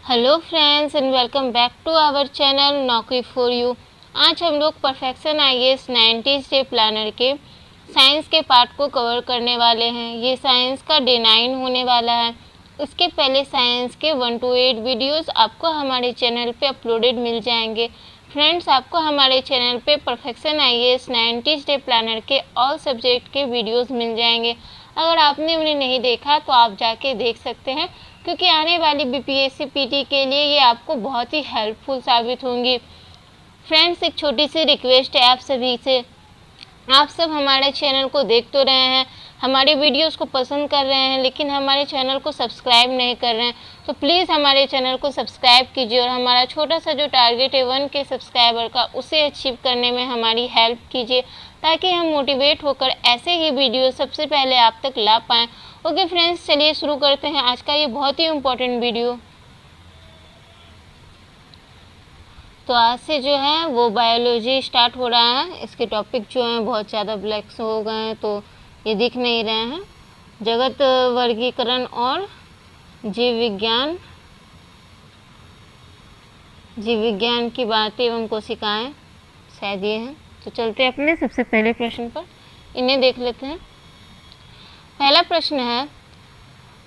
Hello friends and welcome back to our channel Naukri for you. आज हम लोग perfection IAS 90 day planner के science के पार्ट को कवर करने वाले हैं। ये साइंस का डे 9 होने वाला है। इसके पहले साइंस के 1 to 8 वीडियोस आपको हमारे चैनल पे अपलोडेड मिल जाएंगे। फ्रेंड्स, आपको हमारे चैनल पे परफेक्शन आईएएस 90 डे प्लानर के ऑल सब्जेक्ट के वीडियोस मिल जाएंगे। अगर आपने उन्हें नहीं देखा तो आप जाके देख सकते हैं, क्योंकि आने वाली बीपीएससी पीटी के लिए ये आपको बहुत ही हेल्पफुल साबित होंगी। फ्रेंड्स, एक छोटी सी रिक्वेस्ट है आप सभी से। आप सब हमारे चैनल को देख तो रहे हैं, हमारे वीडियोस को पसंद कर रहे हैं, लेकिन हमारे चैनल को सब्सक्राइब नहीं कर रहे हैं। तो प्लीज़ हमारे चैनल को सब्सक्राइब कीजिए और हमारा छोटा सा जो टारगेट है 1K सब्सक्राइबर का, उसे अचीव करने में हमारी हेल्प कीजिए, ताकि हम मोटिवेट होकर ऐसे ही वीडियो सबसे पहले आप तक ला पाएँ। ओके फ्रेंड्स, चलिए शुरू करते हैं आज का ये बहुत ही इम्पोर्टेंट वीडियो। तो आज से जो है वो बायोलॉजी स्टार्ट हो रहा है। इसके टॉपिक जो हैं बहुत ज़्यादा ब्लैक्स हो गए हैं, तो ये दिख नहीं रहे हैं। जगत वर्गीकरण और जीव विज्ञान की बातें एवं कोशिकाएं, शायद ये हैं। तो चलते हैं अपने सबसे पहले प्रश्न पर, इन्हें देख लेते हैं। पहला प्रश्न है,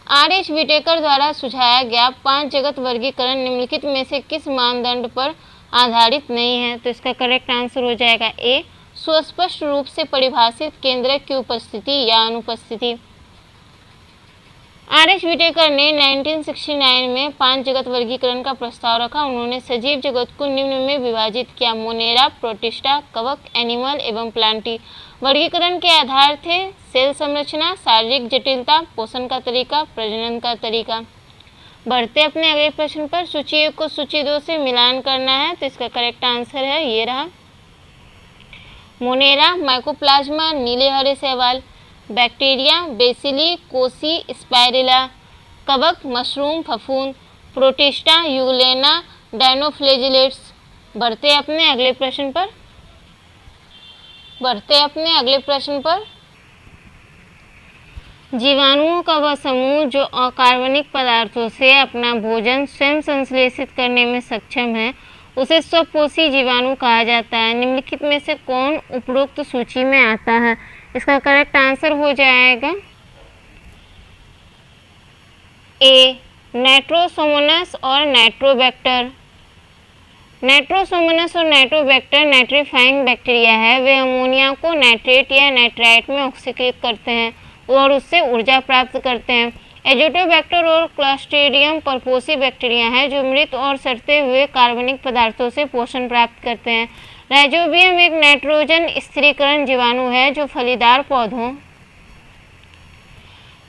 आर.एच. विटेकर द्वारा सुझाया गया 5 जगत वर्गीकरण निम्नलिखित में से किस मानदंड पर आधारित नहीं है? तो इसका करेक्ट आंसर हो जाएगा ए, सुस्पष्ट रूप से परिभाषित केंद्रक की उपस्थिति या अनुपस्थिति। आर.एच. विटेकर ने 1969 में 5 जगत वर्गीकरण का प्रस्ताव रखा। उन्होंने सजीव जगत को निम्न में विभाजित किया: मोनेरा, प्रोटिस्टा, कवक, एनिमल एवं प्लांटी। वर्गीकरण के आधार थे सेल संरचना, शारीरिक जटिलता, पोषण का तरीका, प्रजनन का तरीका। बढ़ते अपने अगले प्रश्न पर। सूची 1 को सूची 2 से मिलान करना है, तो इसका करेक्ट आंसर है ये रहा। मोनेरा माइकोप्लाज्मा नीले हरे शैवाल, बैक्टीरिया बेसिली कोसी स्पाइरुला, कवक मशरूम फफूंद, प्रोटिस्टा यूग्लेना डायनोफ्लेजिलेट्स। बढ़ते अपने अगले प्रश्न पर। जीवाणुओं का वह समूह जो अकार्बनिक पदार्थों से अपना भोजन स्वयं संश्लेषित करने में सक्षम है, उसे स्वपोषी जीवाणु कहा जाता है। निम्नलिखित में से कौन उपरोक्त सूची में आता है? इसका करेक्ट आंसर हो जाएगा ए, नाइट्रोसोमोनास और नाइट्रोबैक्टर। नाइट्रोसोमोनास और नाइट्रोबैक्टर नाइट्रीफाइंग बैक्टीरिया है। वे अमोनिया को नाइट्रेट या नाइट्राइट में ऑक्सीकृत करते हैं और उससे ऊर्जा प्राप्त करते हैं। एजोटोबैक्टर और क्लॉस्ट्रिडियम परपोसी बैक्टीरिया हैं जो मृत और सड़ते हुए कार्बनिक पदार्थों से पोषण प्राप्त करते हैं। राइजोबियम एक नाइट्रोजन स्थिरीकरण जीवाणु है जो फलीदार पौधों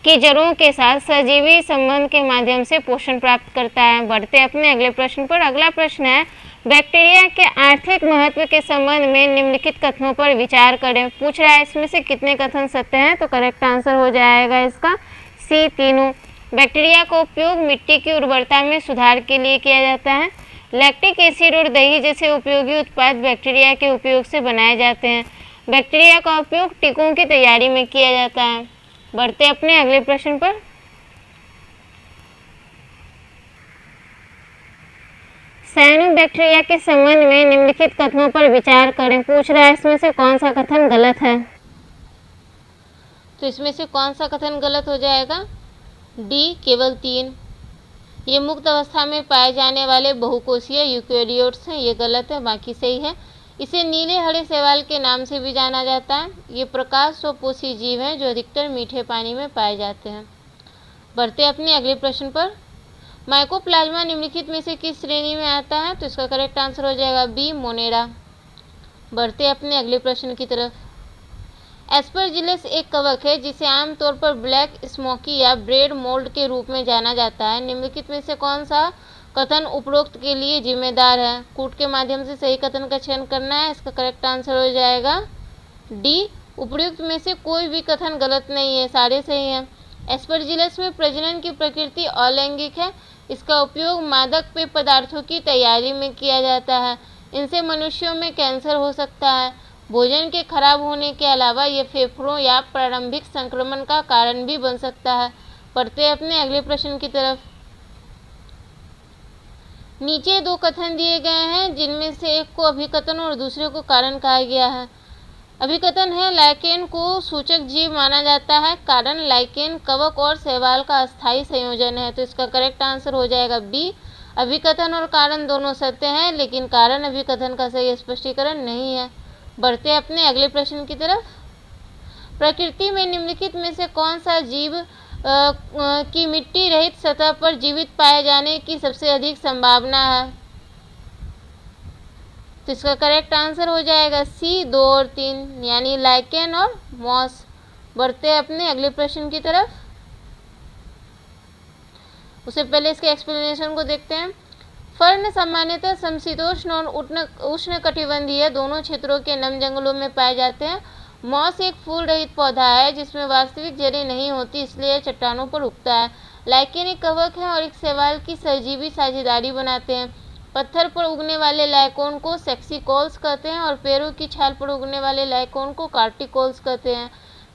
की जड़ों के साथ सजीवी संबंध के माध्यम से पोषण प्राप्त करता है। बढ़ते अपने अगले प्रश्न पर। अगला प्रश्न है, बैक्टीरिया के आर्थिक महत्व के संबंध में निम्नलिखित कथनों पर विचार करें। पूछ रहा है इसमें से कितने कथन सत्य हैं? तो करेक्ट आंसर हो जाएगा इसका सी, तीनों। बैक्टीरिया का उपयोग मिट्टी की उर्वरता में सुधार के लिए किया जाता है। लैक्टिक एसिड और दही जैसे उपयोगी उत्पाद बैक्टीरिया के उपयोग से बनाए जाते हैं। बैक्टीरिया का उपयोग टीकों की तैयारी में किया जाता है। बढ़ते अपने अगले प्रश्न पर। साइनोबैक्टीरिया के संबंध में निम्नलिखित कथनों पर विचार करें। पूछ रहा है इसमें से कौन सा कथन गलत है? तो इसमें से कौन सा कथन गलत हो जाएगा? डी, केवल 3। ये मुक्त अवस्था में पाए जाने वाले बहुकोषीय यूकेरियोट्स हैं, ये गलत है, बाकी सही है। इसे नीले हरे शैवाल के नाम से भी जाना जाता है। ये प्रकाश स्वपोषी जीव हैं जो अधिकतर मीठे पानी में पाए जाते हैं। बढ़ते अपने अगले प्रश्न पर। माइकोप्लाज्मा निम्नलिखित में से किस श्रेणी में आता है? तो इसका करेक्ट आंसर हो जाएगा बी, मोनेरा। बढ़ते अपने अगले प्रश्न की तरफ। एस्परजिलस एक कवक है जिसे आमतौर पर ब्लैक स्मोकी या ब्रेड मोल्ड के रूप में जाना जाता है। निम्नलिखित में से कौन सा कथन उपरोक्त के लिए जिम्मेदार है? कूट के माध्यम से सही कथन का चयन करना है। इसका करेक्ट आंसर हो जाएगा डी, उपर्युक्त में से कोई भी कथन गलत नहीं है, सारे सही हैं। एस्परजिलस में प्रजनन की प्रकृति अलैंगिक है। इसका उपयोग मादक पेय पदार्थों की तैयारी में किया जाता है। इनसे मनुष्यों में कैंसर हो सकता है। भोजन के खराब होने के अलावा ये फेफड़ों या प्रारंभिक संक्रमण का कारण भी बन सकता है। बढ़ते अपने अगले प्रश्न की तरफ। नीचे दो कथन दिए गए हैं जिनमें से एक को अभिकथन और दूसरे को कारण कहा गया है। अभिकथन है लाइकेन को सूचक जीव माना जाता है, कारण लाइकेन कवक और शैवाल का अस्थायी संयोजन है। तो इसका करेक्ट आंसर हो जाएगा बी। अभिकथन और कारण दोनों सत्य हैं, लेकिन कारण अभिकथन का सही स्पष्टीकरण नहीं है। बढ़ते हैं अपने अगले प्रश्न की तरफ। प्रकृति में निम्नलिखित में से कौन सा जीव की मिट्टी रहित सतह पर जीवित पाए जाने की सबसे अधिक संभावना है? तो इसका करेक्ट आंसर हो जाएगा सी 2 और 3, यानी लाइकेन और मॉस। बढ़ते हैं अपने अगले प्रश्न की तरफ। उससे पहले इसके एक्सप्लेनेशन को देखते हैं। फर्न सामान्यतः समशीतोष्ण और उष्णकटिबंधीय दोनों क्षेत्रों के नम जंगलों में पाए जाते हैं। मॉस एक फूल रहित पौधा है जिसमें वास्तविक जड़ें नहीं होती, इसलिए चट्टानों पर उगता है। लाइकेन एक कवक है और एक शैवाल की सहजीवी साझेदारी बनाते हैं। पत्थर पर उगने वाले लाइकोन को सेक्सिकोल्स कहते हैं और पेड़ों की छाल पर उगने वाले लाइकोन को कार्टिकोल्स कहते हैं।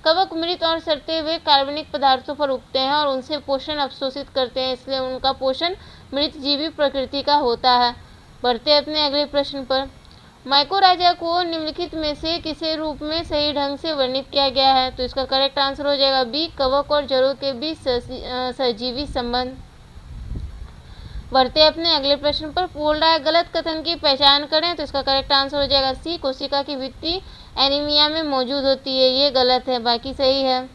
कवक मृत और सड़ते हुए कार्बनिक पदार्थों पर उगते हैं और उनसे पोषण अवशोषित करते हैं, इसलिए उनका पोषण मृतजीवी प्रकृति का होता है। बढ़ते हैं अपने अगले प्रश्न पर। माइकोराजा को निम्नलिखित में से किसी रूप में सही ढंग से वर्णित किया गया है? तो इसका करेक्ट आंसर हो जाएगा बी, कवक और जड़ों के बीच सहजीवी संबंध। बढ़ते हैं अपने अगले प्रश्न पर। बोल रहा है गलत कथन की पहचान करें, तो इसका करेक्ट आंसर हो जाएगा सी, कोशिका की भित्ति एनीमिया में मौजूद होती है। ये गलत है, बाकी सही है।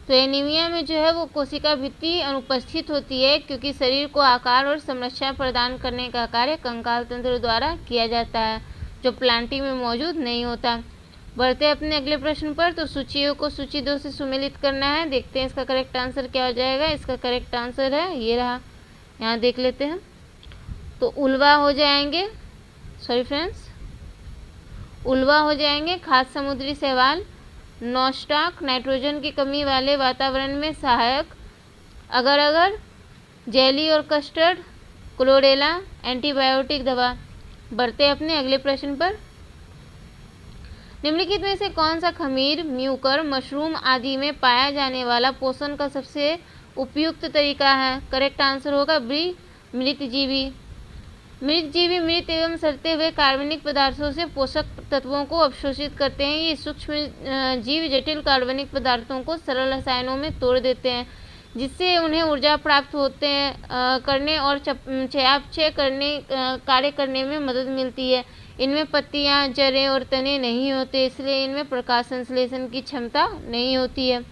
तो एनीमिया में जो है वो कोशिका भित्ति अनुपस्थित होती है, क्योंकि शरीर को आकार और संरचना प्रदान करने का कार्य कंकाल तंत्र द्वारा किया जाता है, जो प्लांटी में मौजूद नहीं होता। बढ़ते हैं अपने अगले प्रश्न पर। तो सूचियों को सूची 2 से सुमेलित करना है। देखते हैं इसका करेक्ट आंसर क्या हो जाएगा। इसका करेक्ट आंसर है ये रहा, यहाँ देख लेते हैं। तो उल्वा हो जाएंगे, सॉरी फ्रेंड्स, उल्वा हो जाएंगे खाद्य समुद्री शैवाल, नॉस्टॉक नाइट्रोजन की कमी वाले वातावरण में सहायक, अगर अगर, जेली और कस्टर्ड, क्लोरेला एंटीबायोटिक दवा। बढ़ते हैं अपने अगले प्रश्न पर। निम्नलिखित में से कौन सा खमीर, म्यूकर, मशरूम आदि में पाया जाने वाला पोषण का सबसे उपयुक्त तरीका है? करेक्ट आंसर होगा बी, मृतजीवी। मृतजीवी मृत एवं सड़ते हुए कार्बनिक पदार्थों से पोषक तत्वों को अवशोषित करते हैं। ये सूक्ष्म जीव जटिल कार्बनिक पदार्थों को सरल रसायनों में तोड़ देते हैं, जिससे उन्हें ऊर्जा प्राप्त होते हैं करने और चयापचय करने कार्य करने में मदद मिलती है। इनमें पत्तियां, जड़ें और तने नहीं होते, इसलिए इनमें प्रकाश संश्लेषण की क्षमता नहीं होती है।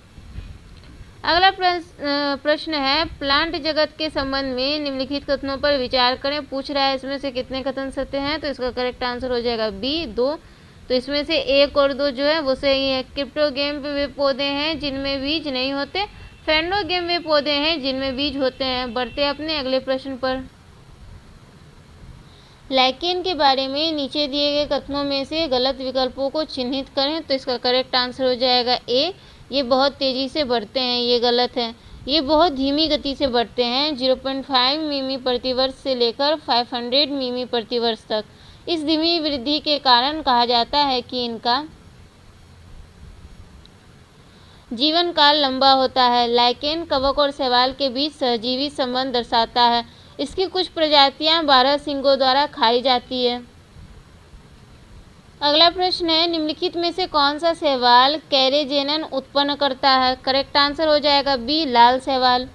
अगला प्रश्न है प्लांट जगत के संबंध में निम्नलिखित कथनों पर विचार करें। पूछ रहा है इसमें से कितने कथन सत्य हैं? तो इसका करेक्ट आंसर हो जाएगा बी, 2। तो इसमें से 1 और 2 जो है वो सही है। क्रिप्टोगेम वे पौधे हैं जिनमें बीज नहीं होते, फेंडोगेम वे पौधे हैं जिनमें बीज होते हैं। बढ़ते अपने अगले प्रश्न पर। लाइकेन के बारे में नीचे दिए गए कथनों में से गलत विकल्पों को चिन्हित करें। तो इसका करेक्ट आंसर हो जाएगा ए, ये बहुत तेज़ी से बढ़ते हैं। ये गलत है, ये बहुत धीमी गति से बढ़ते हैं, 0.5 मिमी प्रति वर्ष से लेकर 500 मिमी प्रति वर्ष तक। इस धीमी वृद्धि के कारण कहा जाता है कि इनका जीवन काल लंबा होता है। लाइकेन कवक और शैवाल के बीच सहजीवी संबंध दर्शाता है। इसकी कुछ प्रजातियां 12 सींगों द्वारा खाई जाती है। अगला प्रश्न है निम्नलिखित में से कौन सा शैवाल कैरेजेनन उत्पन्न करता है? करेक्ट आंसर हो जाएगा बी, लाल शैवाल।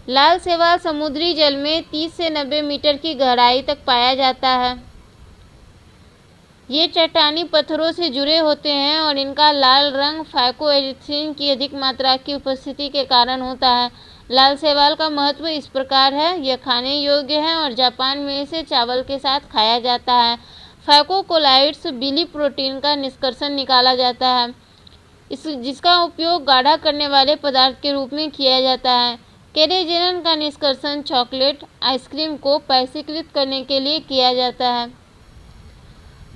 लाल शैवाल समुद्री जल में 30 से 90 मीटर की गहराई तक पाया जाता है। ये चट्टानी पत्थरों से जुड़े होते हैं और इनका लाल रंग फाइकोएरिथ्रिन की अधिक मात्रा की उपस्थिति के कारण होता है। लाल शैवाल का महत्व इस प्रकार है, यह खाने योग्य है और जापान में इसे चावल के साथ खाया जाता है। फाइकोकोलाइड्स बिली प्रोटीन का निष्कर्षण निकाला जाता है, जिसका उपयोग गाढ़ा करने वाले पदार्थ के रूप में किया जाता है। कैरेजेनन का निष्कर्षण चॉकलेट आइसक्रीम को पैसीकृत करने के लिए किया जाता है।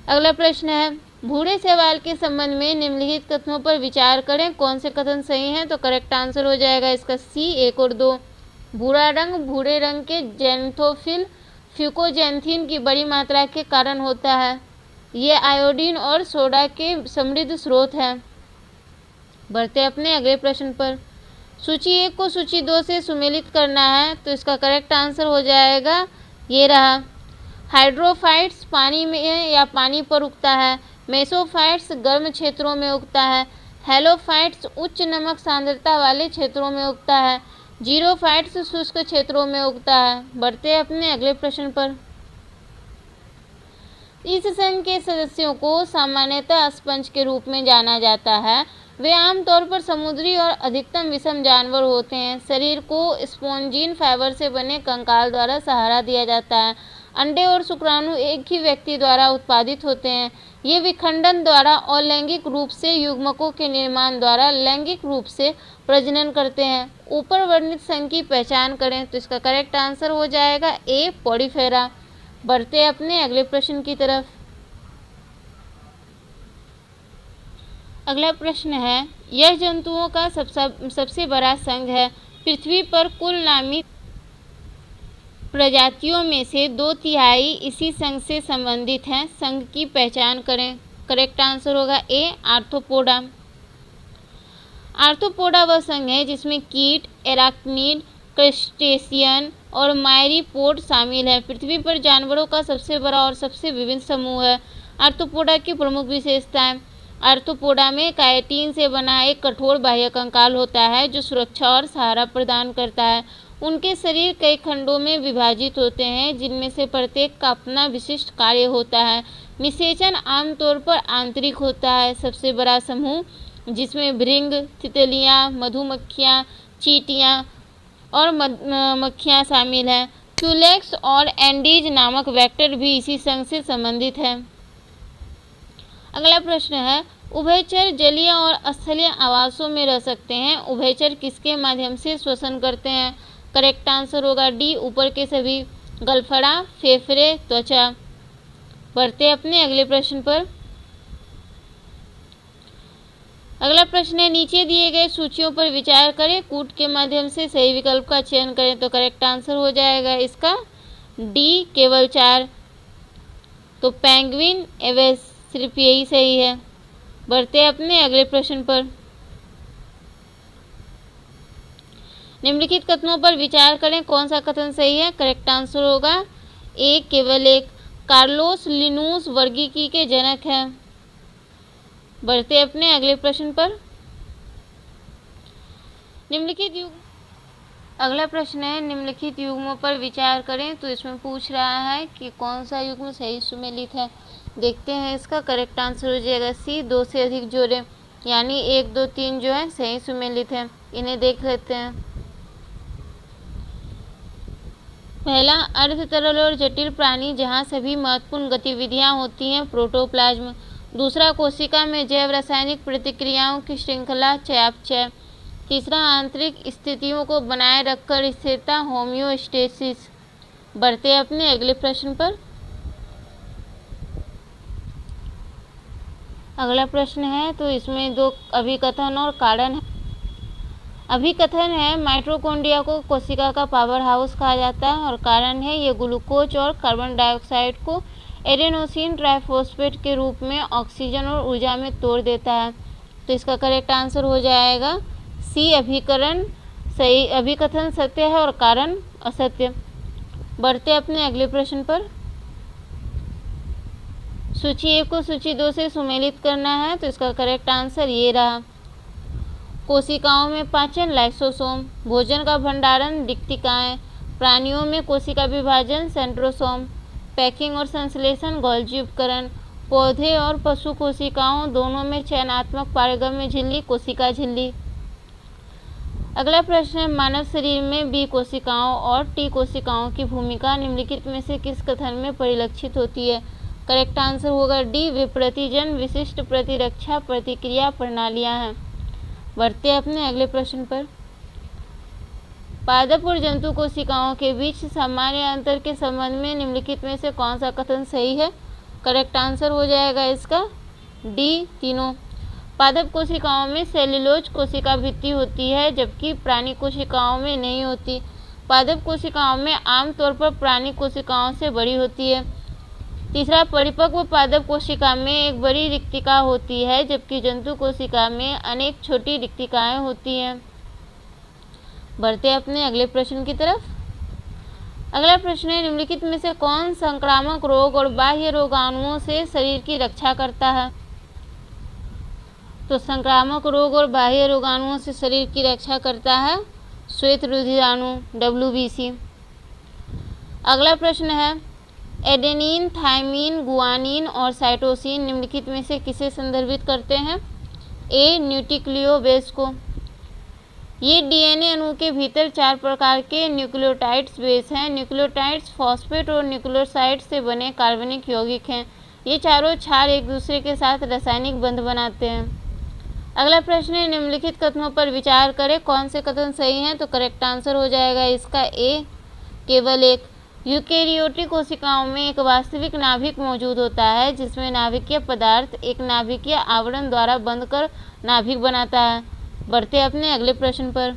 अगला प्रश्न है भूरे शैवाल के संबंध में निम्नलिखित कथनों पर विचार करें। कौन से कथन सही हैं? तो करेक्ट आंसर हो जाएगा इसका सी, 1 और 2। भूरा रंग भूरे रंग के जैंथोफिल फ्यूकोजैंथीन की बड़ी मात्रा के कारण होता है। ये आयोडीन और सोडा के समृद्ध स्रोत हैं। बढ़ते अपने अगले प्रश्न पर। सूची 1 को सूची 2 से सुमेलित करना है, तो इसका करेक्ट आंसर हो जाएगा ये रहा। हाइड्रोफाइट्स पानी में या पानी पर उगता है। मेसोफाइट्स गर्म क्षेत्रों में उगता है। हेलोफाइट्स उच्च नमक सांद्रता वाले क्षेत्रों में उगता है। जीरोफाइट्स शुष्क क्षेत्रों में उगता है। बढ़ते हैं अपने अगले प्रश्न पर। इस संघ के सदस्यों को सामान्यतः स्पंज के रूप में जाना जाता है। वे आमतौर पर समुद्री और अधिकतम विषम जानवर होते हैं। शरीर को स्पॉन्जिन फाइबर से बने कंकाल द्वारा सहारा दिया जाता है। अंडे और शुक्राणु एक ही व्यक्ति द्वारा उत्पादित होते हैं। ये विखंडन द्वारा और लैंगिक रूप से युग्मकों के निर्माण द्वारा लैंगिक रूप से प्रजनन करते हैं। ऊपर वर्णित संघ की पहचान करें, तो इसका करेक्ट आंसर हो जाएगा ए पॉडीफेरा। बढ़ते अपने अगले प्रश्न की तरफ। अगला प्रश्न है, यह जंतुओं का सबसे बड़ा संघ है। पृथ्वी पर कुल नामित प्रजातियों में से 2/3 इसी संघ से संबंधित हैं। संघ की पहचान करें। करेक्ट आंसर होगा ए आर्थ्रोपोडा। आर्थ्रोपोडा वह संघ है जिसमें कीट, एराक्निड, क्रस्टेशियन और मायरीपोड शामिल है। पृथ्वी पर जानवरों का सबसे बड़ा और सबसे विभिन्न समूह है। आर्थ्रोपोडा की प्रमुख विशेषताएं। आर्थ्रोपोडा में काइटिन से बना एक कठोर बाह्य कंकाल होता है जो सुरक्षा और सहारा प्रदान करता है। उनके शरीर कई खंडों में विभाजित होते हैं जिनमें से प्रत्येक का अपना विशिष्ट कार्य होता है। निषेचन आमतौर पर आंतरिक होता है। सबसे बड़ा समूह जिसमें भृंग, तितलियां, मधुमक्खियां, चींटियां और मक्खियां शामिल हैं। क्यूलेक्स और एंडीज नामक वेक्टर भी इसी संघ से संबंधित है। अगला प्रश्न है, उभयचर जलीय और स्थलीय आवासों में रह सकते हैं। उभयचर किसके माध्यम से श्वसन करते हैं? करेक्ट आंसर होगा डी ऊपर के सभी। गलफड़ा, फेफड़े, त्वचा। बढ़ते अपने अगले प्रश्न पर। अगला प्रश्न है, नीचे दिए गए सूचियों पर विचार करें, कूट के माध्यम से सही विकल्प का चयन करें। तो करेक्ट आंसर हो जाएगा इसका डी केवल 4। तो पेंगुइन, एवेस, सिर्फ यही सही है। बढ़ते अपने अगले प्रश्न पर। निम्नलिखित कथनों पर विचार करें, कौन सा कथन सही है? करेक्ट आंसर होगा ए केवल 1। कार्लोस लिनूस वर्गीकी के जनक हैं। बढ़ते अपने अगले प्रश्न पर। निम्नलिखित युग्म। अगला प्रश्न है, निम्नलिखित युग्मों पर विचार करें। तो इसमें पूछ रहा है कि कौन सा युग्म सही सुमेलित है। देखते हैं इसका। करेक्ट आंसर हो जाएगा सी 2 से अधिक जोड़े, यानी 1, 2, 3 जो है सही सुमेलित है। इन्हें देख लेते हैं। पहला, अर्ध तरल और जटिल प्राणी जहां सभी महत्वपूर्ण गतिविधियां होती हैं, प्रोटोप्लाज्म। दूसरा, कोशिका में जैव रासायनिक प्रतिक्रियाओं की श्रृंखला, चयापचय। तीसरा, आंतरिक स्थितियों को बनाए रखकर स्थिरता, होम्योस्टेसिस। बढ़ते अपने अगले प्रश्न पर। अगला प्रश्न है, तो इसमें 2 अभिकथन और कारण है। अभिकथन है, माइटोकॉन्ड्रिया को कोशिका का पावर हाउस कहा जाता है। और कारण है, ये ग्लूकोज और कार्बन डाइऑक्साइड को एडेनोसिन ट्राइफॉस्फेट के रूप में ऑक्सीजन और ऊर्जा में तोड़ देता है। तो इसका करेक्ट आंसर हो जाएगा सी अभिकरण सही। अभिकथन सत्य है और कारण असत्य। बढ़ते अपने अगले प्रश्न पर। सूची 1 को सूची 2 से सुमेलित करना है। तो इसका करेक्ट आंसर ये रहा। कोशिकाओं में पाचन, लाइसोसोम। भोजन का भंडारण, रिक्तिकाएं। प्राणियों में कोशिका विभाजन, सेंट्रोसोम। पैकिंग और संश्लेषण, गोल्जी उपकरण। पौधे और पशु कोशिकाओं दोनों में चयनात्मक पारगम्य झिल्ली, कोशिका झिल्ली। अगला प्रश्न है, मानव शरीर में बी कोशिकाओं और टी कोशिकाओं की भूमिका निम्नलिखित में से किस कथन में परिलक्षित होती है? करेक्ट आंसर होगा डी विप्रतिजन विशिष्ट प्रतिरक्षा प्रतिक्रिया प्रणालियां हैं। बढ़ते अपने अगले प्रश्न पर। पादप और जंतु कोशिकाओं के बीच सामान्य अंतर के संबंध में निम्नलिखित में से कौन सा कथन सही है? करेक्ट आंसर हो जाएगा इसका डी तीनों। पादप कोशिकाओं में सेल्यूलोज कोशिका भित्ति होती है, जबकि प्राणी कोशिकाओं में नहीं होती। पादप कोशिकाओं में आमतौर पर प्राणी कोशिकाओं से बड़ी होती है। तीसरा, परिपक्व पादप कोशिका में एक बड़ी रिक्तिका होती है, जबकि जंतु कोशिका में अनेक छोटी रिक्तिकाएं होती हैं। बढ़ते हैं अपने अगले प्रश्न की तरफ। अगला प्रश्न है, निम्नलिखित में से कौन संक्रामक रोग और बाह्य रोगाणुओं से शरीर की रक्षा करता है? तो संक्रामक रोग और बाह्य रोगाणुओं से शरीर की रक्षा करता है श्वेत रुधिराणु WBC। अगला प्रश्न है, एडेनिन, थायमिन, गुआनिन और साइटोसिन निम्नलिखित में से किसे संदर्भित करते हैं? ए, न्यूक्लियोबेस को। ये डीएनए अणु के भीतर 4 प्रकार के न्यूक्लियोटाइड्स बेस हैं। न्यूक्लियोटाइड्स फॉस्फेट और न्यूक्लियोसाइड से बने कार्बनिक यौगिक हैं। ये चारों क्षार एक दूसरे के साथ रासायनिक बंध बनाते हैं। अगला प्रश्न है, निम्नलिखित कथनों पर विचार करें, कौन से कथन सही हैं? तो करेक्ट आंसर हो जाएगा इसका ए, केवल एक। यूकेरियोटिक कोशिकाओं में एक वास्तविक नाभिक मौजूद होता है जिसमें नाभिकीय पदार्थ एक नाभिकीय आवरण द्वारा बंध कर नाभिक बनाता है। बढ़ते हैं अपने अगले प्रश्न पर।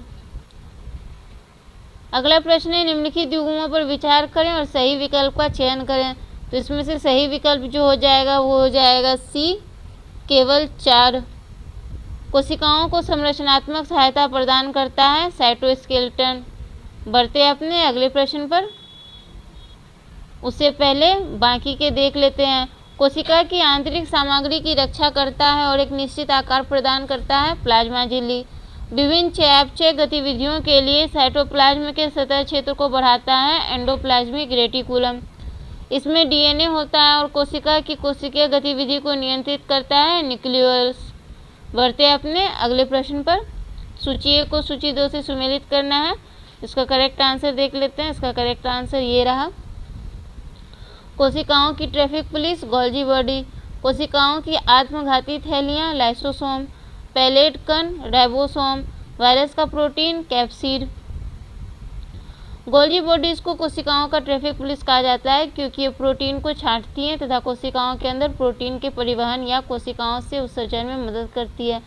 अगला प्रश्न है, निम्नलिखित युग्मों पर विचार करें और सही विकल्प का चयन करें। तो इसमें से सही विकल्प जो हो जाएगा वो हो जाएगा सी, केवल 4। कोशिकाओं को संरचनात्मक सहायता प्रदान करता है साइटोस्केलेटन। बढ़ते हैं अपने अगले प्रश्न पर। उससे पहले बाकी के देख लेते हैं। कोशिका की आंतरिक सामग्री की रक्षा करता है और एक निश्चित आकार प्रदान करता है प्लाज्मा झिल्ली। विभिन्न चयापचय गतिविधियों के लिए साइटोप्लाज्म के सतह क्षेत्र को बढ़ाता है एंडोप्लाज्मिक रेटिकुलम। इसमें डीएनए होता है और कोशिका की कोशिकीय गतिविधि को नियंत्रित करता है न्यूक्लियस। बढ़ते हैं अपने अगले प्रश्न पर। सूची 1 को सूची 2 से सुमेलित करना है। इसका करेक्ट आंसर देख लेते हैं। इसका करेक्ट आंसर ये रहा। कोशिकाओं की ट्रैफिक पुलिस गोल्जी बॉडी, कोशिकाओं की आत्मघाती थैलियाँ लाइसोसोम, पैलेट कण राइबोसोम, वायरस का प्रोटीन कैप्सिड। गोल्जी बॉडीज को कोशिकाओं का ट्रैफिक पुलिस कहा जाता है क्योंकि ये प्रोटीन को छांटती हैं तथा कोशिकाओं के अंदर प्रोटीन के परिवहन या कोशिकाओं से उत्सर्जन में मदद करती है।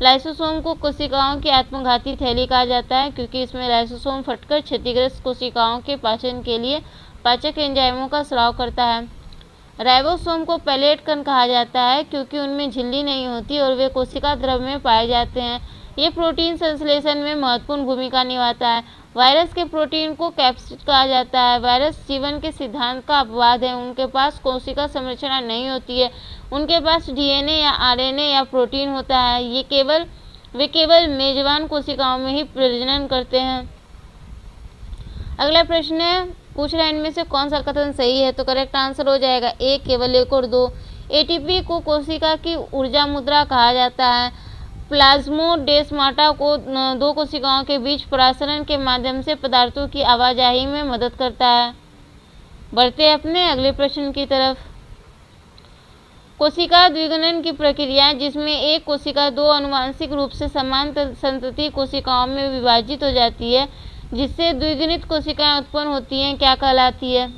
लाइसोसोम को कोशिकाओं की आत्मघाती थैली कहा जाता है क्योंकि इसमें लाइसोसोम फटकर क्षतिग्रस्त कोशिकाओं के पाचन के लिए पाचक एंजाइमों का स्राव करता है। राइबोसोम को पैलेट कण कहा जाता है क्योंकि उनमें झिल्ली नहीं होती और वे कोशिका द्रव में पाए जाते हैं। ये प्रोटीन संश्लेषण में महत्वपूर्ण भूमिका निभाता है। वायरस के प्रोटीन को कैप्सिड कहा जाता है। वायरस जीवन के सिद्धांत का अपवाद है। उनके पास कोशिका संरचना नहीं होती है। उनके पास डीएनए या आरएनए या प्रोटीन होता है। वे केवल मेजबान कोशिकाओं में ही प्रजनन करते हैं। अगला प्रश्न है, पूछ रहा है इनमें से कौन सा कथन सही है? तो करेक्ट आंसर हो जाएगा ए, केवल 1 और 2। एटीपी को कोशिका की ऊर्जा मुद्रा कहा जाता है। प्लाज्मोडेस्माटा को 2 कोशिकाओं के बीच परासरण के माध्यम से पदार्थों की आवाजाही में मदद करता है। बढ़ते हैं अपने अगले प्रश्न की तरफ। कोशिका द्विगुणन की प्रक्रिया जिसमें एक कोशिका 2 आनुवंशिक रूप से समान संतति कोशिकाओं में विभाजित हो जाती है जिससे द्विगुणित कोशिकाएं उत्पन्न होती हैं, क्या कहलाती है?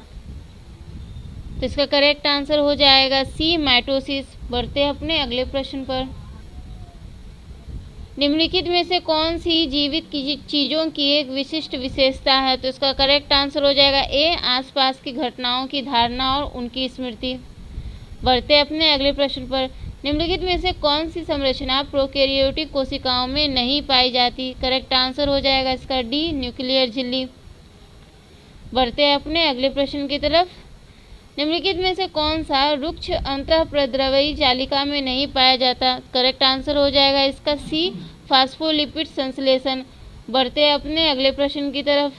तो इसका करेक्ट आंसर हो जाएगा सी, माइटोसिस। बढ़ते हैं अपने अगले प्रश्न पर। निम्नलिखित में से कौन सी जीवित चीजों की एक विशिष्ट विशेषता है? तो इसका करेक्ट आंसर हो जाएगा ए, आसपास की घटनाओं की धारणा और उनकी स्मृति। बढ़ते अपने अगले प्रश्न पर। निम्नलिखित में से कौन सी संरचना प्रोकैरियोटिक कोशिकाओं में नहीं पाई जाती? करेक्ट आंसर हो जाएगा इसका डी, न्यूक्लियर झिल्ली। बढ़ते हैं अपने अगले प्रश्न की तरफ। निम्नलिखित में से कौन सा रुक्ष अंतःप्रद्रवयी जालिका में नहीं पाया जाता? करेक्ट आंसर हो जाएगा इसका सी, फास्फोलिपिड संश्लेषण। बढ़ते हैं अपने अगले प्रश्न की तरफ।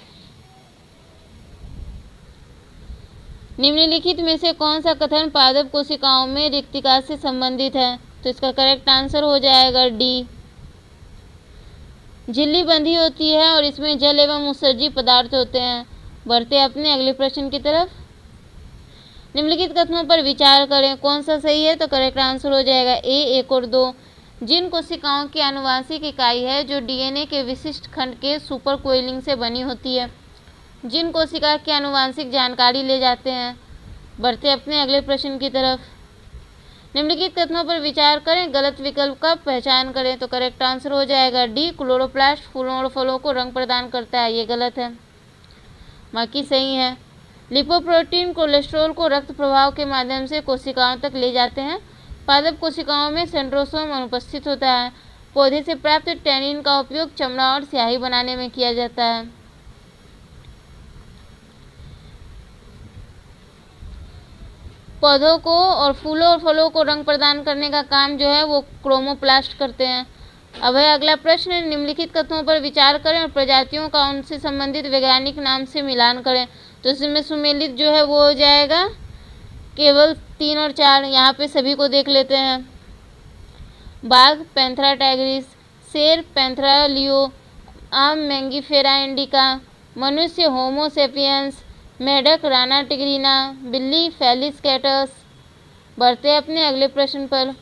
निम्नलिखित में से कौन सा कथन पादप कोशिकाओं में रिक्तिका से संबंधित है? तो इसका करेक्ट आंसर हो जाएगा डी। झिल्ली बंधी होती है और इसमें जल एवं उत्सर्जी पदार्थ होते हैं। बढ़ते अपने अगले प्रश्न की तरफ। निम्नलिखित कथनों पर विचार करें, कौन सा सही है? तो करेक्ट आंसर हो जाएगा ए, 1 और 2। जिन कोशिकाओं की आनुवांशिक इकाई है जो डीएनए के विशिष्ट खंड के सुपर कोइलिंग से बनी होती है, जिन कोशिका की आनुवांशिक जानकारी ले जाते हैं। बढ़ते अपने अगले प्रश्न की तरफ। निम्नलिखित कथनों पर विचार करें, गलत विकल्प का पहचान करें। तो करेक्ट आंसर हो जाएगा डी, क्लोरोप्लास्ट फूलों और फलों को रंग प्रदान करता है। ये गलत है, बाकी सही है। लिपोप्रोटीन कोलेस्ट्रॉल को रक्त प्रवाह के माध्यम से कोशिकाओं तक ले जाते हैं। पादप कोशिकाओं में सेंट्रोसोम अनुपस्थित होता है। पौधे से प्राप्त टैनिन का उपयोग चमड़ा और स्याही बनाने में किया जाता है। पौधों को और फूलों और फलों को रंग प्रदान करने का काम जो है वो क्रोमोप्लास्ट करते हैं। अब है अगला प्रश्न, निम्नलिखित कथनों पर विचार करें और प्रजातियों का उनसे संबंधित वैज्ञानिक नाम से मिलान करें। तो इसमें सुमेलित जो है वो हो जाएगा केवल 3 और 4। यहाँ पे सभी को देख लेते हैं। बाघ पैंथरा टाइग्रिस, शेर पैंथरा लियो, आम मैंगीफेरा इंडिका, मनुष्य होमो सेपियंस, मेढक राना टिग्रिना, बिल्ली फेलिस कैटस। बढ़ते हैं अपने अगले प्रश्न पर।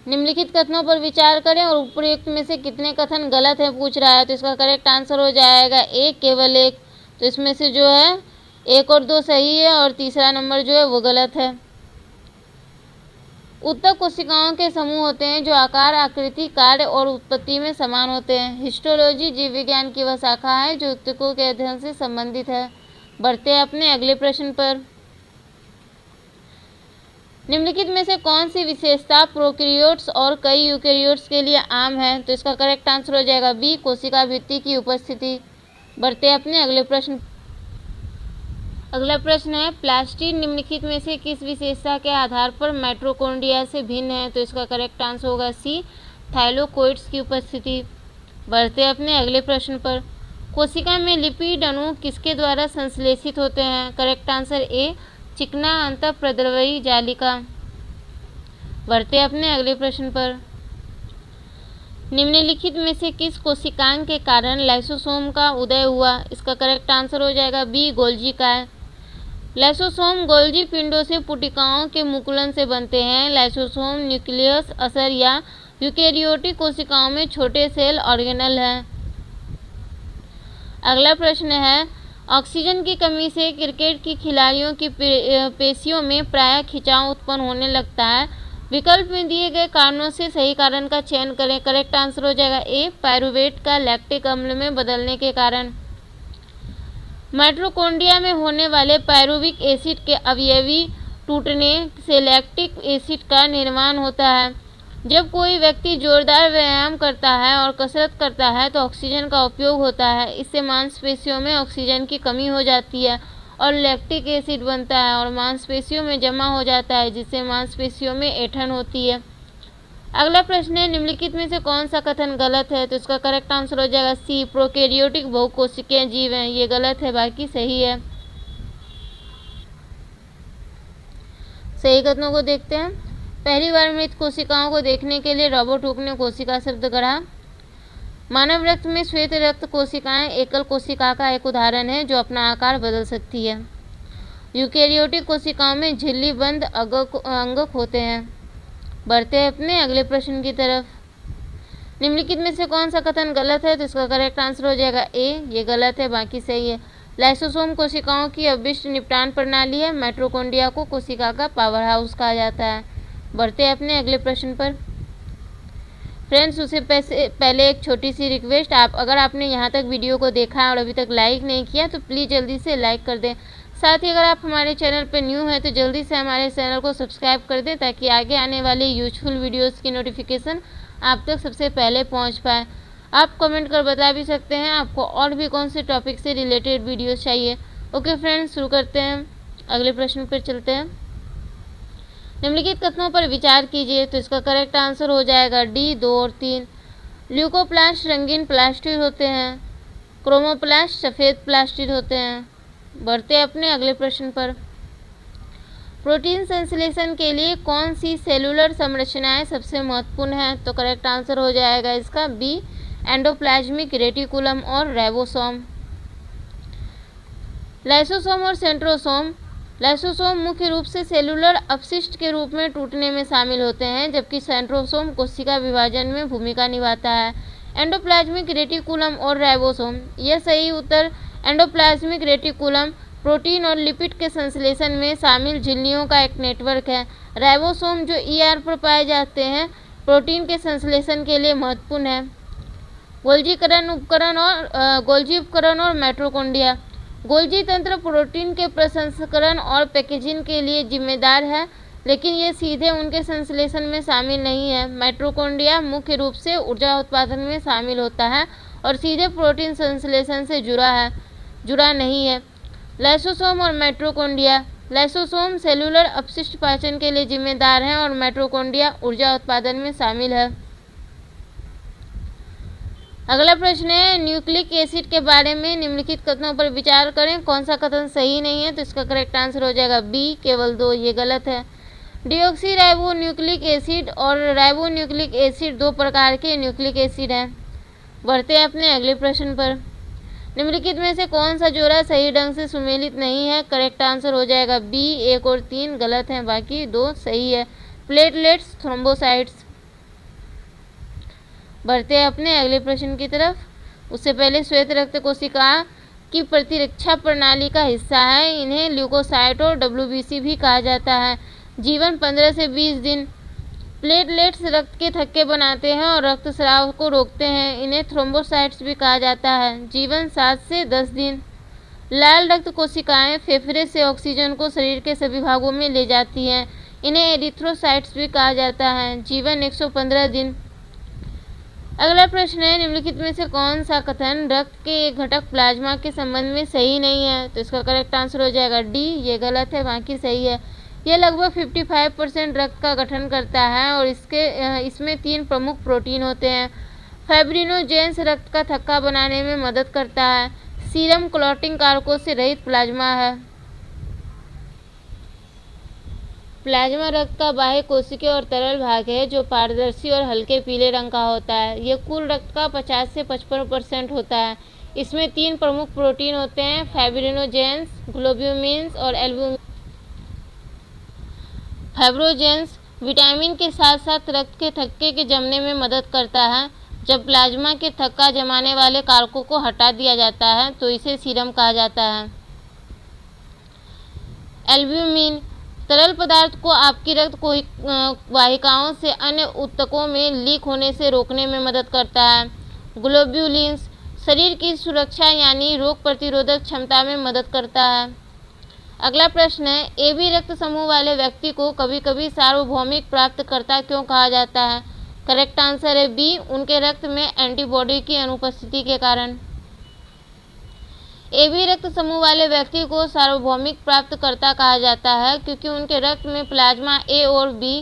निम्नलिखित कथनों पर विचार करें और उपयुक्त में से कितने कथन गलत है पूछ रहा है। तो इसका करेक्ट आंसर हो जाएगा एक, केवल एक। तो इसमें से जो है 1 और 2 सही है और तीसरा नंबर जो है वो गलत है। ऊतक कोशिकाओं के समूह होते हैं जो आकार, आकृति, कार्य और उत्पत्ति में समान होते हैं। हिस्टोलॉजी जीव विज्ञान की वह शाखा है जो ऊतकों के अध्ययन से संबंधित है। बढ़ते हैं अपने अगले प्रश्न पर। निम्नलिखित में से कौन सी विशेषता प्रोकैरियोट्स और कई यूकेरियोट्स के लिए आम है। तो इसका करेक्ट आंसर हो जाएगा बी, कोशिका भित्ति की उपस्थिति। बढ़ते हैं अपने अगले प्रश्न। अगला प्रश्न है, प्लास्टिड निम्नलिखित में से किस विशेषता के आधार पर माइटोकॉन्ड्रिया से भिन्न है। तो इसका करेक्ट आंसर होगा सी, थाइलाकोइड्स की उपस्थिति। बढ़ते हैं अपने अगले प्रश्न पर। कोशिका में लिपिड अणु किसके द्वारा संश्लेषित होते हैं। करेक्ट आंसर ए, चिकना अंतःप्रद्रवी जालिका। बढ़ते हैं अपने अगले प्रश्न पर। निम्नलिखित में से किस कोशिकांग के कारण लाइसोसोम का उदय हुआ। इसका करेक्ट आंसर हो जाएगा बी, गोल्जी काय। लाइसोसोम गोल्जी पिंडों से पुटिकाओं के मुकुलन से बनते हैं। लाइसोसोम न्यूक्लियस असर या यूकेरियोटिक कोशिकाओं में छोटे सेल ऑर्गेनल हैं। अगला प्रश्न है, ऑक्सीजन की कमी से क्रिकेट की खिलाड़ियों की पेशियों में प्रायः खिंचाव उत्पन्न होने लगता है। विकल्प में दिए गए कारणों से सही कारण का चयन करें। करेक्ट आंसर हो जाएगा ए, पायरुवेट का लैक्टिक अम्ल में बदलने के कारण। माइटोकॉन्ड्रिया में होने वाले पायरुविक एसिड के अवयवी टूटने से लैक्टिक एसिड का निर्माण होता है। जब कोई व्यक्ति जोरदार व्यायाम करता है और कसरत करता है तो ऑक्सीजन का उपयोग होता है। इससे मांसपेशियों में ऑक्सीजन की कमी हो जाती है और लैक्टिक एसिड बनता है और मांसपेशियों में जमा हो जाता है, जिससे मांसपेशियों में ऐंठन होती है। अगला प्रश्न है, निम्नलिखित में से कौन सा कथन गलत है। तो इसका करेक्ट आंसर हो जाएगा सी, प्रोकैरियोटिक बहुकोशिकीय जीव हैं। ये गलत है, बाकी सही है। सही कथनों को देखते हैं। पहली बार मृत कोशिकाओं को देखने के लिए रॉबर्ट हुक ने कोशिका शब्द गढ़ा। मानव रक्त में श्वेत रक्त कोशिकाएं एकल कोशिका का एक उदाहरण है जो अपना आकार बदल सकती है। यूकेरियोटिक कोशिकाओं में झिल्ली बंद अंगक होते हैं। बढ़ते हैं अपने अगले प्रश्न की तरफ। निम्नलिखित में से कौन सा कथन गलत है। तो इसका करेक्ट आंसर हो जाएगा ए, ये गलत है, बाकी सही है। लाइसोसोम कोशिकाओं की अवशिष्ट निपटान प्रणाली है। माइटोकॉन्ड्रिया को कोशिका का पावर हाउस कहा जाता है। बढ़ते हैं अपने अगले प्रश्न पर। फ्रेंड्स, उससे पहले एक छोटी सी रिक्वेस्ट, अगर आपने यहाँ तक वीडियो को देखा है और अभी तक लाइक नहीं किया तो प्लीज़ जल्दी से लाइक कर दें। साथ ही अगर आप हमारे चैनल पर न्यू हैं तो जल्दी से हमारे चैनल को सब्सक्राइब कर दें ताकि आगे आने वाले यूजफुल वीडियोज़ की नोटिफिकेशन आप तक सबसे पहले पहुँच पाए। आप कमेंट कर बता भी सकते हैं आपको और भी कौन से टॉपिक से रिलेटेड वीडियोज़ चाहिए। ओके फ्रेंड्स, शुरू करते हैं। अगले प्रश्न पर चलते हैं। निम्नलिखित कथनों पर विचार कीजिए। तो इसका करेक्ट आंसर हो जाएगा डी, 2 और 3। ल्यूकोप्लास्ट रंगीन प्लास्टिड होते हैं। क्रोमोप्लास्ट सफ़ेद प्लास्टिड होते हैं। बढ़ते हैं अपने अगले प्रश्न पर। प्रोटीन संश्लेषण के लिए कौन सी सेलुलर संरचनाएं सबसे महत्वपूर्ण हैं। तो करेक्ट आंसर हो जाएगा इसका बी, एंडोप्लाज्मिक रेटिकुलम और राइबोसोम। लाइसोसोम और सेंट्रोसोम। लाइसोसोम मुख्य रूप से सेलुलर अपशिष्ट के रूप में टूटने में शामिल होते हैं, जबकि सेंट्रोसोम कोशिका विभाजन में भूमिका निभाता है। एंडोप्लाज्मिक रेटिकुलम और राइबोसोम। यह सही उत्तर एंडोप्लाज्मिक रेटिकुलम प्रोटीन और लिपिड के संश्लेषण में शामिल झिल्लियों का एक नेटवर्क है। राइबोसोम जो ईआर पर पाए जाते हैं प्रोटीन के संश्लेषण के लिए महत्वपूर्ण है। गोल्जी उपकरण और माइटोकॉन्ड्रिया। गोल्जी तंत्र प्रोटीन के प्रसंस्करण और पैकेजिंग के लिए जिम्मेदार है। लेकिन ये सीधे उनके संश्लेषण में शामिल नहीं है। माइटोकॉन्ड्रिया मुख्य रूप से ऊर्जा उत्पादन में शामिल होता है और सीधे प्रोटीन संश्लेषण से जुड़ा नहीं है। लाइसोसोम और माइटोकॉन्ड्रिया। लाइसोसोम सेलुलर अपशिष्ट पाचन के लिए जिम्मेदार हैं और माइटोकॉन्ड्रिया ऊर्जा उत्पादन में शामिल है। अगला प्रश्न है, न्यूक्लिक एसिड के बारे में निम्नलिखित कथनों पर विचार करें, कौन सा कथन सही नहीं है। तो इसका करेक्ट आंसर हो जाएगा बी, केवल 2, ये गलत है। डिऑक्सी राइबो न्यूक्लिक एसिड और राइबो न्यूक्लिक एसिड 2 प्रकार के न्यूक्लिक एसिड हैं। बढ़ते हैं अपने अगले प्रश्न पर। निम्नलिखित में से कौन सा जोड़ा सही ढंग से सुमेलित नहीं है। करेक्ट आंसर हो जाएगा बी, 1 और 3 गलत हैं, बाकी 2 सही है। Platelets, thrombocytes. बढ़ते हैं अपने अगले प्रश्न की तरफ। उससे पहले श्वेत रक्त कोशिका की प्रतिरक्षा प्रणाली का हिस्सा है। इन्हें ल्यूकोसाइट और WBC भी कहा जाता है। जीवन 15 से 20 दिन। प्लेटलेट्स रक्त के थक्के बनाते हैं और रक्तस्राव को रोकते हैं। इन्हें थ्रोम्बोसाइट्स भी कहा जाता है। जीवन 7 से 10 दिन। लाल रक्त कोशिकाएं फेफड़े से ऑक्सीजन को शरीर के सभी भागों में ले जाती हैं। इन्हें एरिथ्रोसाइट्स भी कहा जाता है। जीवन 115 दिन। अगला प्रश्न है, निम्नलिखित में से कौन सा कथन रक्त के एक घटक प्लाज्मा के संबंध में सही नहीं है। तो इसका करेक्ट आंसर हो जाएगा डी, ये गलत है, बाकी सही है। यह लगभग 55% रक्त का गठन करता है और इसमें 3 प्रमुख प्रोटीन होते हैं। फाइब्रिनोजेंस रक्त का थक्का बनाने में मदद करता है। सीरम क्लॉटिंग कारकों से रहित प्लाज्मा है। प्लाज्मा रक्त का बाह्य कोशिकीय और तरल भाग है जो पारदर्शी और हल्के पीले रंग का होता है। यह कुल रक्त का 50 से 55% होता है। इसमें 3 प्रमुख प्रोटीन होते हैं, फाइब्रिनोजेंस, ग्लोब्यूमिन्स और एल्बुमिन। फाइब्रोजेंस विटामिन के साथ साथ रक्त के थक्के के जमने में मदद करता है। जब प्लाज्मा के थक्का जमाने वाले कारकों को हटा दिया जाता है तो इसे सीरम कहा जाता है। एल्ब्यूमिन तरल पदार्थ को आपकी रक्त वाहिकाओं से अन्य ऊतकों में लीक होने से रोकने में मदद करता है। ग्लोब्यूलिन्स शरीर की सुरक्षा यानी रोग प्रतिरोधक क्षमता में मदद करता है। अगला प्रश्न है, AB रक्त समूह वाले व्यक्ति को कभी कभी सार्वभौमिक प्राप्तकर्ता क्यों कहा जाता है। करेक्ट आंसर है बी, उनके रक्त में एंटीबॉडी की अनुपस्थिति के कारण। AB रक्त समूह वाले व्यक्ति को सार्वभौमिक प्राप्तकर्ता कहा जाता है क्योंकि उनके रक्त में प्लाज्मा A और B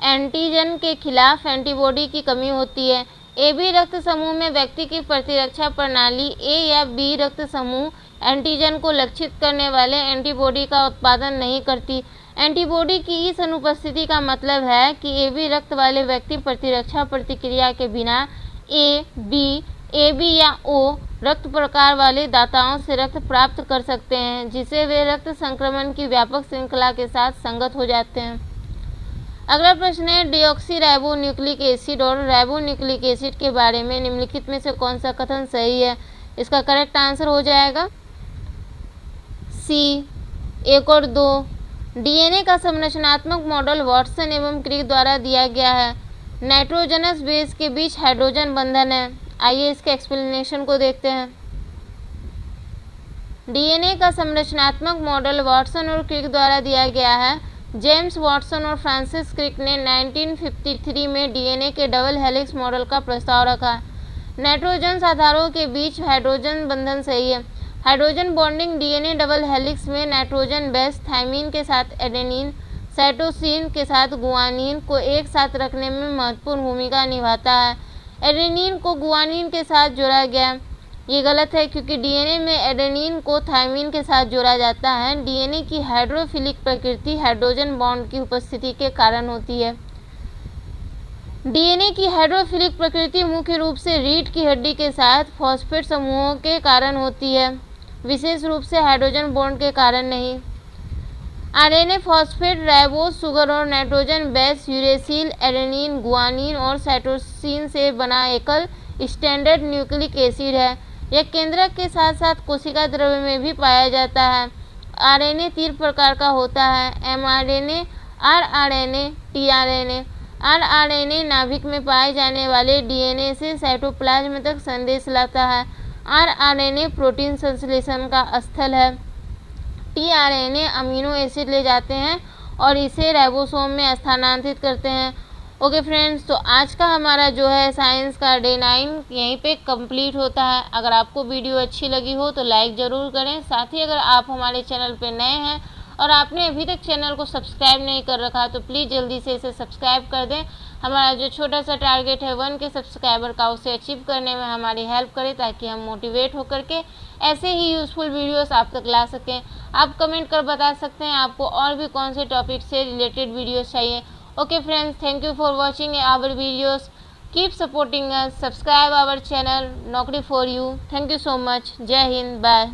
एंटीजन के खिलाफ एंटीबॉडी की कमी होती है। AB रक्त समूह में व्यक्ति की प्रतिरक्षा प्रणाली A या B रक्त समूह एंटीजन को लक्षित करने वाले एंटीबॉडी का उत्पादन नहीं करती। एंटीबॉडी की इस अनुपस्थिति का मतलब है कि AB रक्त वाले व्यक्ति प्रतिरक्षा प्रतिक्रिया के बिना A, B, AB या O रक्त प्रकार वाले दाताओं से रक्त प्राप्त कर सकते हैं, जिससे वे रक्त संक्रमण की व्यापक श्रृंखला के साथ संगत हो जाते हैं। अगला प्रश्न है, डिऑक्सी राइबो न्यूक्लिक एसिड और राइबो न्यूक्लिक एसिड के बारे में निम्नलिखित में से कौन सा कथन सही है। इसका करेक्ट आंसर हो जाएगा सी, 1 और 2। डीएनए का संरचनात्मक मॉडल वाटसन एवं क्रिक द्वारा दिया गया है। नाइट्रोजनस बेस के बीच हाइड्रोजन बंधन है। आइए इसके एक्सप्लेनेशन को देखते हैं। डीएनए का संरचनात्मक मॉडल वाटसन और क्रिक द्वारा दिया गया है। जेम्स वाटसन और फ्रांसिस क्रिक ने 1953 में डीएनए के डबल हेलिक्स मॉडल का प्रस्ताव रखा। नाइट्रोजन आधारों के बीच हाइड्रोजन बंधन सही है। Hydrogen bonding DNA double helix में नाइट्रोजन बेस थाइमिन के साथ एडेनिन, साइटोसिन के साथ गुआनिन को एक साथ रखने में महत्वपूर्ण भूमिका निभाता है। एडेनिन को गुआनिन के साथ जोड़ा गया, ये गलत है क्योंकि डीएनए में एडेनिन को थाइमिन के साथ जोड़ा जाता है। डीएनए की हाइड्रोफिलिक प्रकृति हाइड्रोजन बॉन्ड की उपस्थिति के कारण होती है। डीएनए की हाइड्रोफिलिक प्रकृति मुख्य रूप से रीढ़ की हड्डी के साथ फॉस्फेट समूहों के कारण होती है, विशेष रूप से हाइड्रोजन बॉन्ड के कारण नहीं। आरएनए फॉस्फेट राइबोज शुगर और nitrogen base uracil, adenine, guanine और साइटोसिन से बना एकल स्टैंडर्ड न्यूक्लिक एसिड है। यह केंद्रक के साथ साथ कोशिका द्रव्य में भी पाया जाता है। आरएनए 3 प्रकार का होता है, एमआरएनए, आरआरएनए, टीआरएनए। आरआरएनए नाभिक में पाए जाने वाले डीएनए से साइटोप्लाज्म तक संदेश लाता है। आरआरएनए प्रोटीन संश्लेषण का स्थल है। टीआरएनए अमीनो एसिड ले जाते हैं और इसे राइबोसोम में स्थानांतरित करते हैं। ओके फ्रेंड्स, तो आज का हमारा जो है साइंस का डे 9 यहीं पे कंप्लीट होता है। अगर आपको वीडियो अच्छी लगी हो तो लाइक ज़रूर करें। साथ ही अगर आप हमारे चैनल पे नए हैं और आपने अभी तक चैनल को सब्सक्राइब नहीं कर रखा तो प्लीज़ जल्दी से इसे सब्सक्राइब कर दें। हमारा जो छोटा सा टारगेट है 1 के सब्सक्राइबर का, उसे अचीव करने में हमारी हेल्प करें, ताकि हम मोटिवेट होकर के ऐसे ही यूज़फुल वीडियोस आप तक ला सकें। आप कमेंट कर बता सकते हैं आपको और भी कौन से टॉपिक से रिलेटेड वीडियोस चाहिए। Okay friends, thank you for watching our videos. Keep supporting us. Subscribe our channel Naukri for you. Thank you so much. Jai Hind. Bye.